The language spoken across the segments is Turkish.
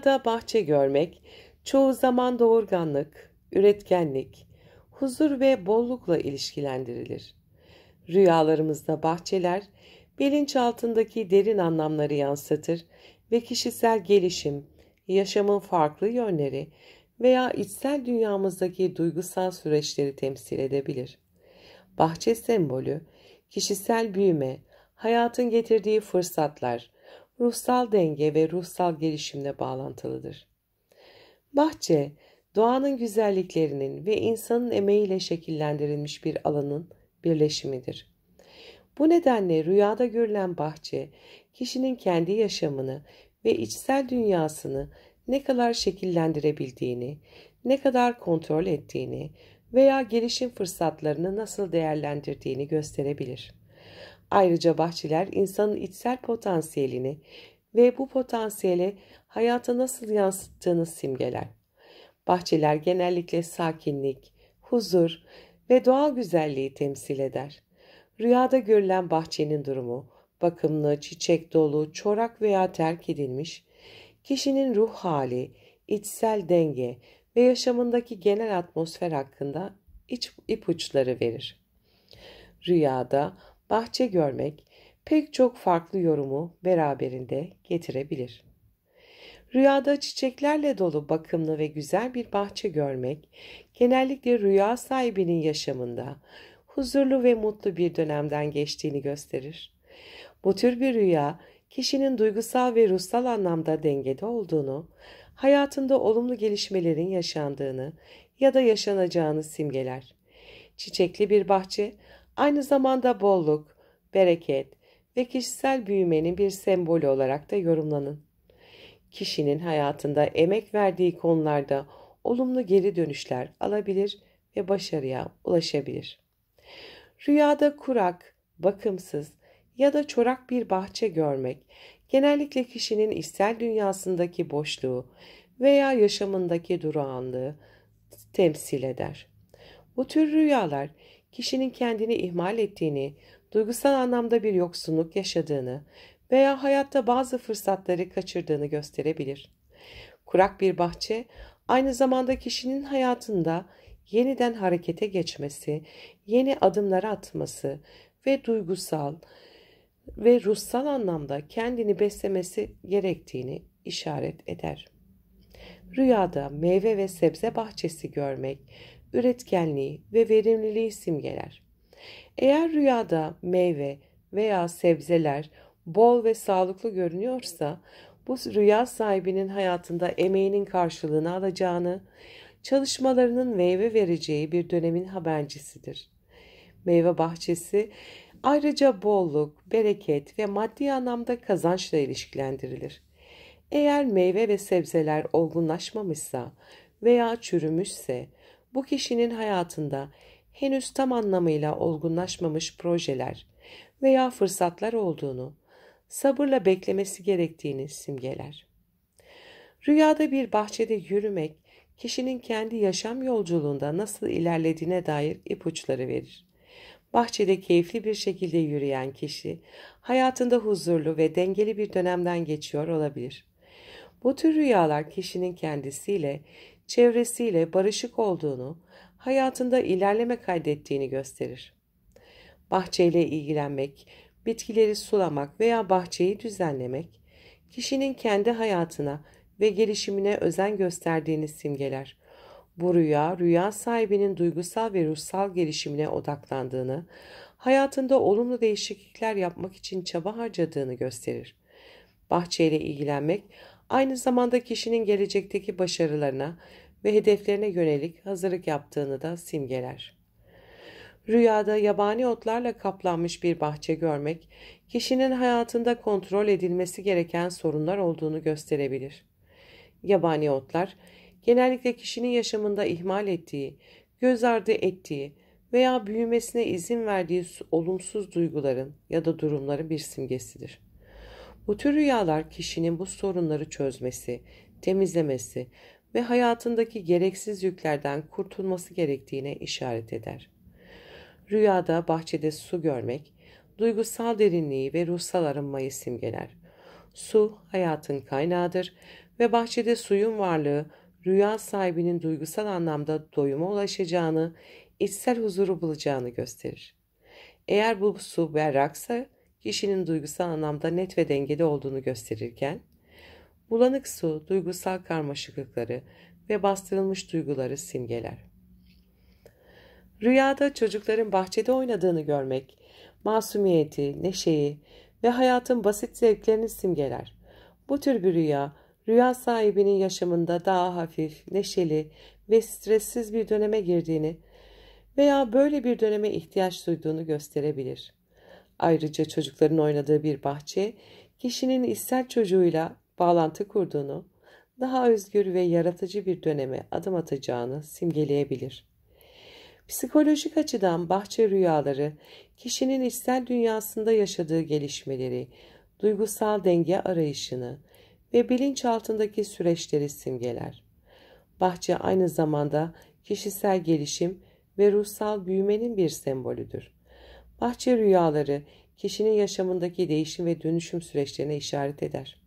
Rüyada bahçe görmek çoğu zaman doğurganlık, üretkenlik, huzur ve bollukla ilişkilendirilir. Rüyalarımızda bahçeler bilinçaltındaki derin anlamları yansıtır ve kişisel gelişim, yaşamın farklı yönleri veya içsel dünyamızdaki duygusal süreçleri temsil edebilir. Bahçe sembolü, kişisel büyüme, hayatın getirdiği fırsatlar, ruhsal denge ve ruhsal gelişimle bağlantılıdır. Bahçe, doğanın güzelliklerinin ve insanın emeğiyle şekillendirilmiş bir alanın birleşimidir. Bu nedenle rüyada görülen bahçe, kişinin kendi yaşamını ve içsel dünyasını ne kadar şekillendirebildiğini, ne kadar kontrol ettiğini veya gelişim fırsatlarını nasıl değerlendirdiğini gösterebilir. Ayrıca bahçeler insanın içsel potansiyelini ve bu potansiyeli hayata nasıl yansıttığını simgeler. Bahçeler genellikle sakinlik, huzur ve doğal güzelliği temsil eder. Rüyada görülen bahçenin durumu, bakımlı, çiçek dolu, çorak veya terk edilmiş, kişinin ruh hali, içsel denge ve yaşamındaki genel atmosfer hakkında ipuçları verir. Rüyada bahçe görmek pek çok farklı yorumu beraberinde getirebilir. Rüyada çiçeklerle dolu bakımlı ve güzel bir bahçe görmek, genellikle rüya sahibinin yaşamında huzurlu ve mutlu bir dönemden geçtiğini gösterir. Bu tür bir rüya, kişinin duygusal ve ruhsal anlamda dengede olduğunu, hayatında olumlu gelişmelerin yaşandığını ya da yaşanacağını simgeler. Çiçekli bir bahçe, aynı zamanda bolluk, bereket ve kişisel büyümenin bir sembolü olarak da yorumlanır. Kişinin hayatında emek verdiği konularda olumlu geri dönüşler alabilir ve başarıya ulaşabilir. Rüyada kurak, bakımsız ya da çorak bir bahçe görmek, genellikle kişinin içsel dünyasındaki boşluğu veya yaşamındaki durağanlığı temsil eder. Bu tür rüyalar, kişinin kendini ihmal ettiğini, duygusal anlamda bir yoksunluk yaşadığını veya hayatta bazı fırsatları kaçırdığını gösterebilir. Kurak bir bahçe, aynı zamanda kişinin hayatında yeniden harekete geçmesi, yeni adımlar atması ve duygusal ve ruhsal anlamda kendini beslemesi gerektiğini işaret eder. Rüyada meyve ve sebze bahçesi görmek, üretkenliği ve verimliliği simgeler. Eğer rüyada meyve veya sebzeler bol ve sağlıklı görünüyorsa, bu rüya sahibinin hayatında emeğinin karşılığını alacağını, çalışmalarının meyve vereceği bir dönemin habercisidir. Meyve bahçesi ayrıca bolluk, bereket ve maddi anlamda kazançla ilişkilendirilir. Eğer meyve ve sebzeler olgunlaşmamışsa veya çürümüşse, bu kişinin hayatında henüz tam anlamıyla olgunlaşmamış projeler veya fırsatlar olduğunu, sabırla beklemesi gerektiğini simgeler. Rüyada bir bahçede yürümek, kişinin kendi yaşam yolculuğunda nasıl ilerlediğine dair ipuçları verir. Bahçede keyifli bir şekilde yürüyen kişi, hayatında huzurlu ve dengeli bir dönemden geçiyor olabilir. Bu tür rüyalar kişinin kendisiyle, çevresiyle barışık olduğunu, hayatında ilerleme kaydettiğini gösterir. Bahçeyle ilgilenmek, bitkileri sulamak veya bahçeyi düzenlemek, kişinin kendi hayatına ve gelişimine özen gösterdiğini simgeler. Bu rüya, rüya sahibinin duygusal ve ruhsal gelişimine odaklandığını, hayatında olumlu değişiklikler yapmak için çaba harcadığını gösterir. Bahçeyle ilgilenmek, aynı zamanda kişinin gelecekteki başarılarına ve hedeflerine yönelik hazırlık yaptığını da simgeler. Rüyada yabani otlarla kaplanmış bir bahçe görmek, kişinin hayatında kontrol edilmesi gereken sorunlar olduğunu gösterebilir. Yabani otlar, genellikle kişinin yaşamında ihmal ettiği, göz ardı ettiği veya büyümesine izin verdiği olumsuz duyguların ya da durumların bir simgesidir. Bu tür rüyalar kişinin bu sorunları çözmesi, temizlemesi ve hayatındaki gereksiz yüklerden kurtulması gerektiğine işaret eder. Rüyada bahçede su görmek, duygusal derinliği ve ruhsal arınmayı simgeler. Su hayatın kaynağıdır ve bahçede suyun varlığı, rüya sahibinin duygusal anlamda doyuma ulaşacağını, içsel huzuru bulacağını gösterir. Eğer bu su berraksa, kişinin duygusal anlamda net ve dengede olduğunu gösterirken, bulanık su duygusal karmaşıklıkları ve bastırılmış duyguları simgeler. Rüyada çocukların bahçede oynadığını görmek, masumiyeti, neşeyi ve hayatın basit zevklerini simgeler. Bu tür bir rüya, rüya sahibinin yaşamında daha hafif, neşeli ve stressiz bir döneme girdiğini veya böyle bir döneme ihtiyaç duyduğunu gösterebilir. Ayrıca çocukların oynadığı bir bahçe, kişinin içsel çocuğuyla bağlantı kurduğunu, daha özgür ve yaratıcı bir döneme adım atacağını simgeleyebilir. Psikolojik açıdan bahçe rüyaları, kişinin içsel dünyasında yaşadığı gelişmeleri, duygusal denge arayışını ve bilinçaltındaki süreçleri simgeler. Bahçe aynı zamanda kişisel gelişim ve ruhsal büyümenin bir sembolüdür. Bahçe rüyaları, kişinin yaşamındaki değişim ve dönüşüm süreçlerine işaret eder.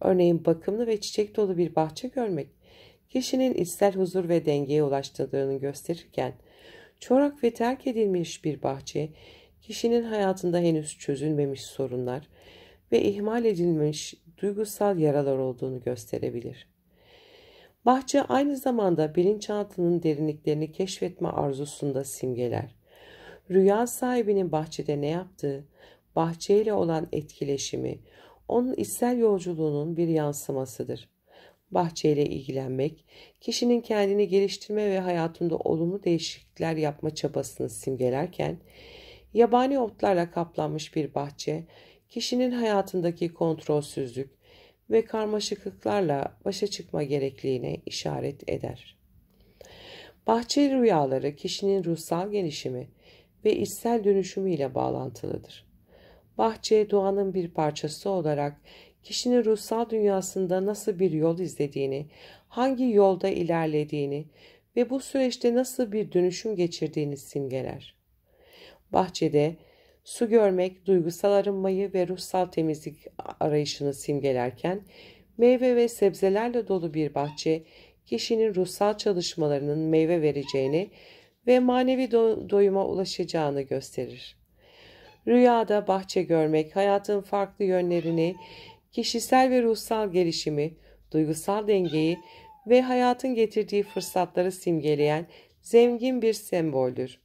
Örneğin bakımlı ve çiçek dolu bir bahçe görmek, kişinin içsel huzur ve dengeye ulaştığını gösterirken, çorak ve terk edilmiş bir bahçe, kişinin hayatında henüz çözülmemiş sorunlar ve ihmal edilmiş duygusal yaralar olduğunu gösterebilir. Bahçe aynı zamanda bilinçaltının derinliklerini keşfetme arzusunda simgeler. Rüya sahibinin bahçede ne yaptığı, bahçeyle olan etkileşimi, onun içsel yolculuğunun bir yansımasıdır. Bahçeyle ilgilenmek, kişinin kendini geliştirme ve hayatında olumlu değişiklikler yapma çabasını simgelerken, yabani otlarla kaplanmış bir bahçe, kişinin hayatındaki kontrolsüzlük ve karmaşıklıklarla başa çıkma gerekliliğine işaret eder. Bahçe rüyaları kişinin ruhsal gelişimi ve içsel dönüşümüyle bağlantılıdır. Bahçe, doğanın bir parçası olarak kişinin ruhsal dünyasında nasıl bir yol izlediğini, hangi yolda ilerlediğini ve bu süreçte nasıl bir dönüşüm geçirdiğini simgeler. Bahçede su görmek, duygusal arınmayı ve ruhsal temizlik arayışını simgelerken, meyve ve sebzelerle dolu bir bahçe, kişinin ruhsal çalışmalarının meyve vereceğini ve manevi doyuma ulaşacağını gösterir. Rüyada bahçe görmek, hayatın farklı yönlerini, kişisel ve ruhsal gelişimi, duygusal dengeyi ve hayatın getirdiği fırsatları simgeleyen zengin bir semboldür.